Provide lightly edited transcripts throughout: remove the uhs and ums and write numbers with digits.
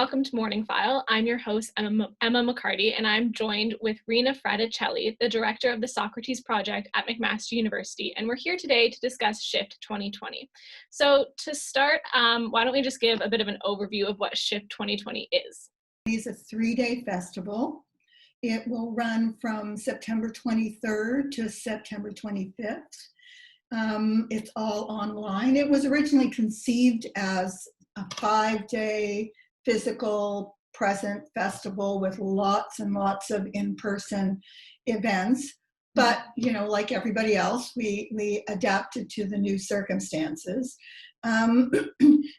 welcome to MorningFile. I'm your host, Emma McCarty, and I'm joined with Rina Fraticelli, the director of the Socrates project at McMaster University, and we're here today to discuss Shift 2020. So to start, why don't we just give a bit of an overview of what Shift 2020 is? It's a 3-day festival. It will run from September 23rd to September 25th. It's all online. It was originally conceived as a 5-day physical present festival with lots and lots of in-person events. But, you know, like everybody else, we adapted to the new circumstances. And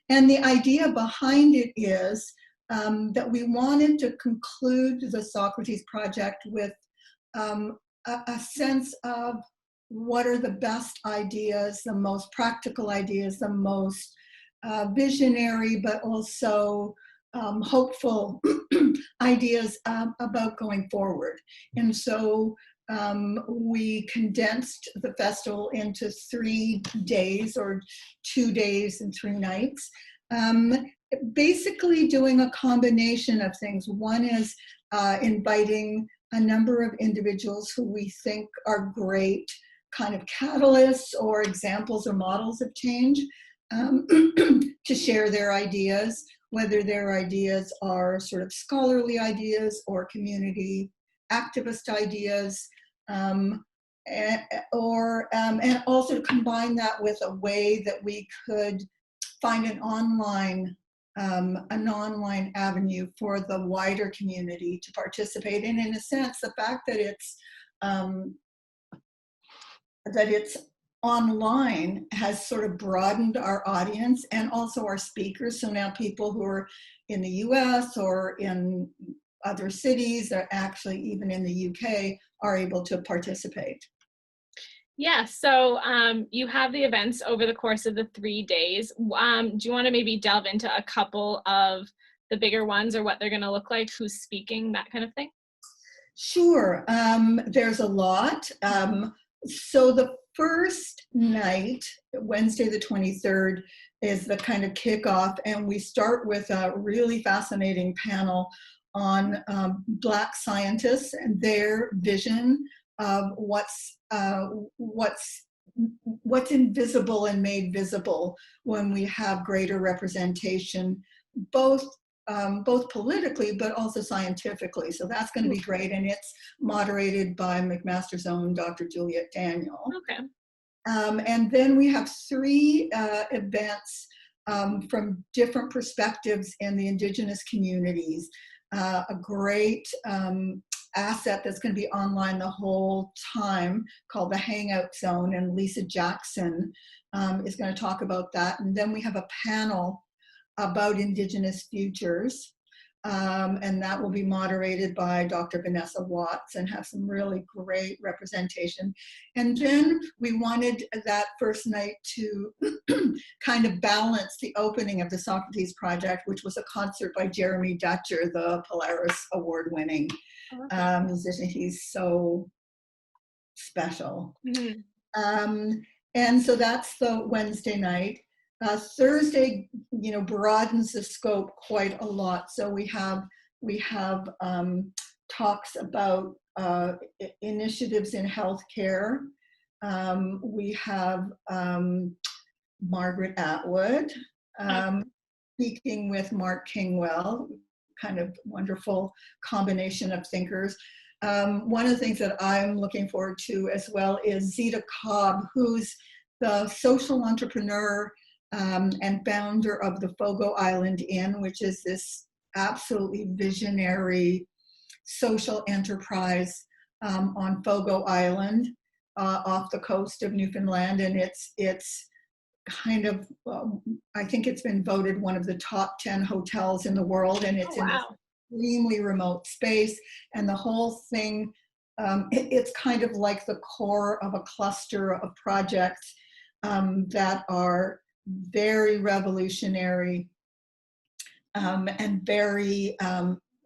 the idea behind it is that we wanted to conclude the Socrates project with a sense of what are the best ideas, the most practical ideas, the most visionary, but also hopeful ideas about going forward. And so we condensed the festival into 3 days, or 2 days and 3 nights, basically doing a combination of things. One is inviting a number of individuals who we think are great kind of catalysts or examples or models of change, to share their ideas, whether their ideas are sort of scholarly ideas or community activist ideas, and also to combine that with a way that we could find an online avenue for the wider community to participate in. In a sense, the fact that it's online has sort of broadened our audience and also our speakers. So now people who are in the US or in other cities, or actually even in the UK, are able to participate. Yeah, so you have the events over the course of the 3 days. Do you want to maybe delve into a couple of the bigger ones, or what they're going to look like, who's speaking, that kind of thing? Sure, there's a lot. So the first night, Wednesday the 23rd, is the kind of kickoff, and we start with a really fascinating panel on Black scientists and their vision of what's invisible and made visible when we have greater representation, both politically, but also scientifically. So that's going to be great. And it's moderated by McMaster's own Dr. Juliet Daniel. Okay. And then we have 3 events from different perspectives in the Indigenous communities. A great asset that's going to be online the whole time called the Hangout Zone, and Lisa Jackson is going to talk about that. And then we have a panel about Indigenous futures, and that will be moderated by Dr. Vanessa Watts and have some really great representation. And then we wanted that first night to kind of balance the opening of the Socrates project, which was a concert by Jeremy Dutcher, the Polaris Award winning musician. He's so special. Mm-hmm. And so that's the Wednesday night. Thursday, you know, broadens the scope quite a lot. So we have talks about initiatives in healthcare. We have Margaret Atwood speaking with Mark Kingwell, kind of wonderful combination of thinkers. One of the things that I'm looking forward to as well is Zita Cobb, who's the social entrepreneur and founder of the Fogo Island Inn, which is this absolutely visionary social enterprise on Fogo Island off the coast of Newfoundland. And it's kind of, I think it's been voted one of the top 10 hotels in the world, and it's in this extremely remote space. And the whole thing, it's kind of like the core of a cluster of projects that are very revolutionary and very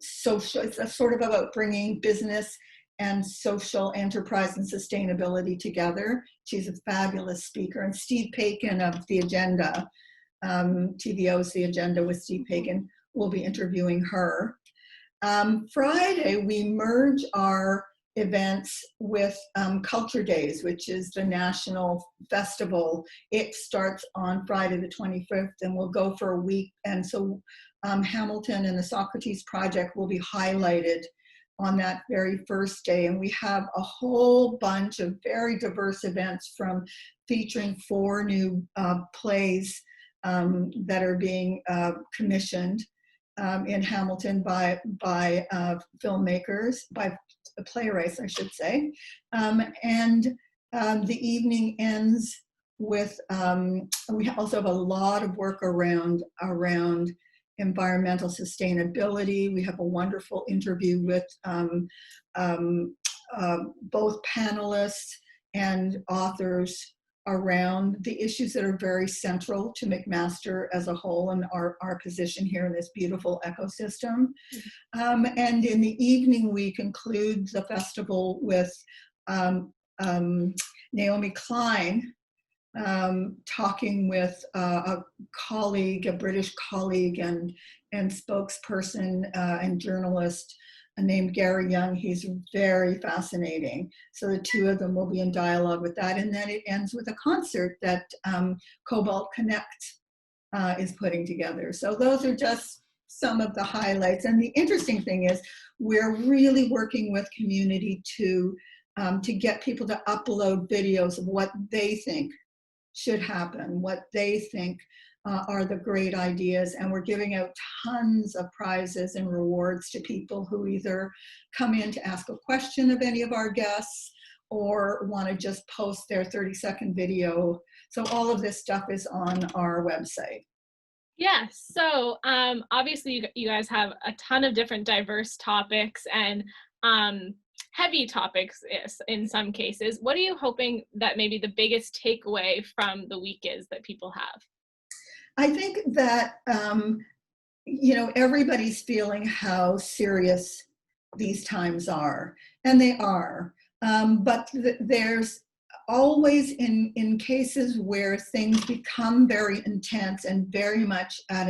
social. It's sort of about bringing business and social enterprise and sustainability together. She's a fabulous speaker. And Steve Paikin of The Agenda, TVO's The Agenda with Steve Paikin, we'll be interviewing her. Friday, we merge our events with Culture Days, which is the national festival. It starts on Friday the 25th and will go for a week. And so Hamilton and the Socrates Project will be highlighted on that very first day. And we have a whole bunch of very diverse events, from featuring 4 new plays that are being commissioned in Hamilton by filmmakers, by playwrights, I should say. And the evening ends with, we also have a lot of work around environmental sustainability. We have a wonderful interview with both panelists and authors around the issues that are very central to McMaster as a whole and our position here in this beautiful ecosystem. And in the evening, we conclude the festival with Naomi Klein talking with a colleague, a British colleague and spokesperson and journalist named Gary Young. He's very fascinating. So the two of them will be in dialogue with that. And then it ends with a concert that Cobalt Connect is putting together. So those are just some of the highlights. And the interesting thing is we're really working with community to get people to upload videos of what they think should happen, what they think are the great ideas, and we're giving out tons of prizes and rewards to people who either come in to ask a question of any of our guests or want to just post their 30-second video. So all of this stuff is on our website. Yeah, so obviously you guys have a ton of different diverse topics and heavy topics in some cases. What are you hoping that maybe the biggest takeaway from the week is that people have? I think that, everybody's feeling how serious these times are, and they are. But there's always in cases where things become very intense and very much at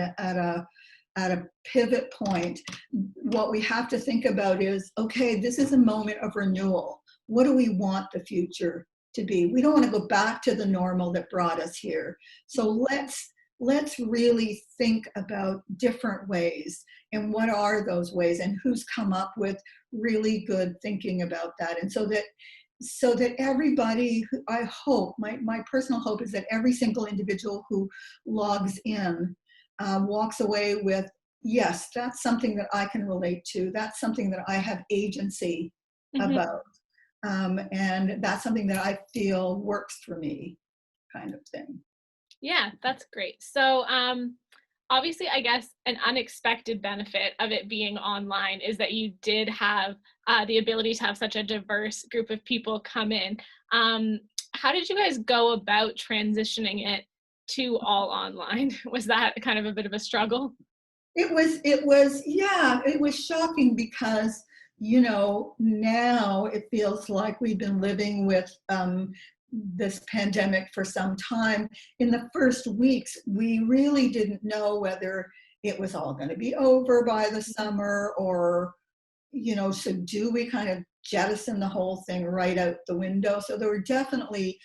a pivot point, what we have to think about is, okay, this is a moment of renewal. What do we want the future to be? We don't want to go back to the normal that brought us here. So let's really think about different ways and what are those ways and who's come up with really good thinking about that. And so that everybody, I hope, my personal hope is that every single individual who logs in walks away with, yes, that's something that I can relate to. That's something that I have agency about. And that's something that I feel works for me, kind of thing. Yeah, that's great. So obviously, I guess an unexpected benefit of it being online is that you did have the ability to have such a diverse group of people come in. How did you guys go about transitioning it to all online? Was that kind of a bit of a struggle? It was shocking because, now it feels like we've been living with this pandemic for some time. In the first weeks, we really didn't know whether it was all going to be over by the summer or, so do we kind of jettison the whole thing right out the window? So there were definitely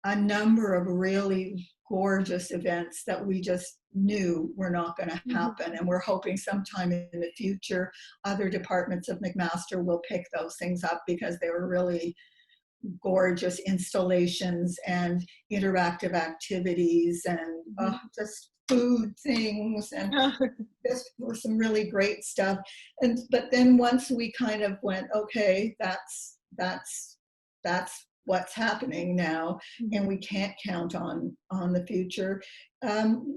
a number of really gorgeous events that we just knew were not going to happen. And we're hoping sometime in the future, other departments of McMaster will pick those things up because they were really gorgeous installations and interactive activities and just food things and just for some really great stuff. But then once we kind of went, okay, that's what's happening now, and we can't count on the future.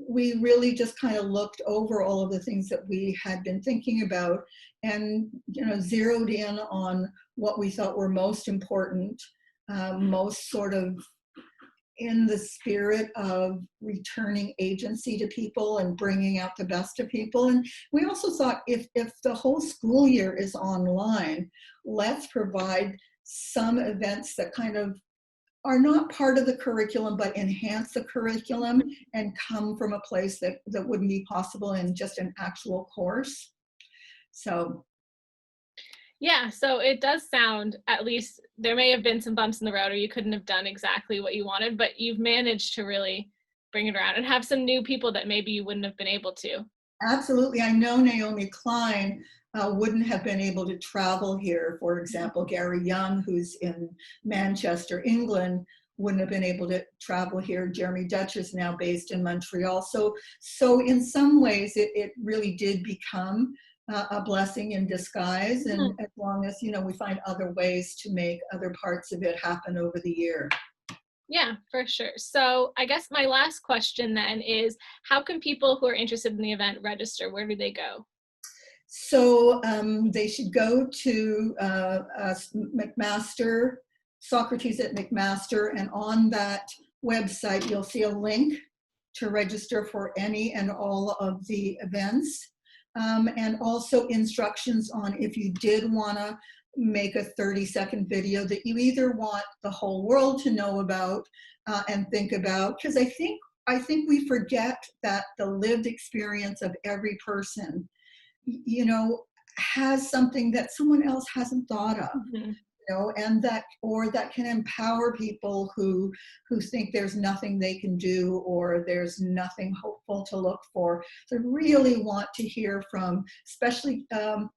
We really just kind of looked over all of the things that we had been thinking about and zeroed in on what we thought were most important, most sort of in the spirit of returning agency to people and bringing out the best of people. And we also thought if the whole school year is online, let's provide some events that kind of are not part of the curriculum but enhance the curriculum and come from a place that wouldn't be possible in just an actual course. So Yeah, so it does sound, at least there may have been some bumps in the road or you couldn't have done exactly what you wanted, but you've managed to really bring it around and have some new people that maybe you wouldn't have been able to. absolutely. I know Naomi Klein wouldn't have been able to travel here. For example, Gary Young, who's in Manchester, England, wouldn't have been able to travel here. Jeremy Dutcher is now based in Montreal. So in some ways, it really did become a blessing in disguise. And as long as, we find other ways to make other parts of it happen over the year. Yeah, for sure. So I guess my last question then is, how can people who are interested in the event register? Where do they go? So they should go to McMaster, Socrates at McMaster, and on that website you'll see a link to register for any and all of the events, and also instructions on if you did want to make a 30-second video that you either want the whole world to know about and think about, because I think we forget that the lived experience of every person has something that someone else hasn't thought of, and that can empower people who think there's nothing they can do or there's nothing hopeful to look for. So I really want to hear from, especially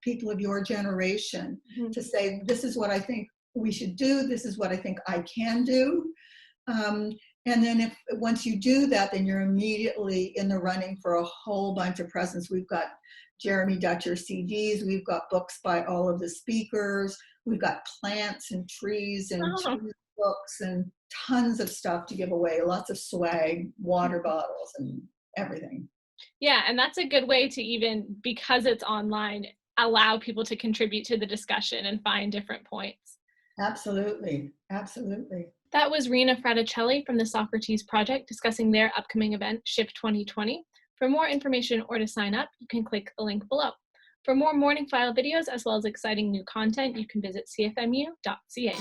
people of your generation, to say, this is what I think we should do, this is what I think I can do. And then once you do that, then you're immediately in the running for a whole bunch of presents. We've got Jeremy Dutcher CDs, we've got books by all of the speakers, we've got plants and trees and tree books and tons of stuff to give away, lots of swag, water bottles and everything. Yeah, and that's a good way to, even because it's online, allow people to contribute to the discussion and find different points. Absolutely, absolutely. That was Rina Fraticelli from the Socrates Project discussing their upcoming event, Shift 2020. For more information or to sign up, you can click the link below. For more MorningFile videos as well as exciting new content, you can visit cfmu.ca.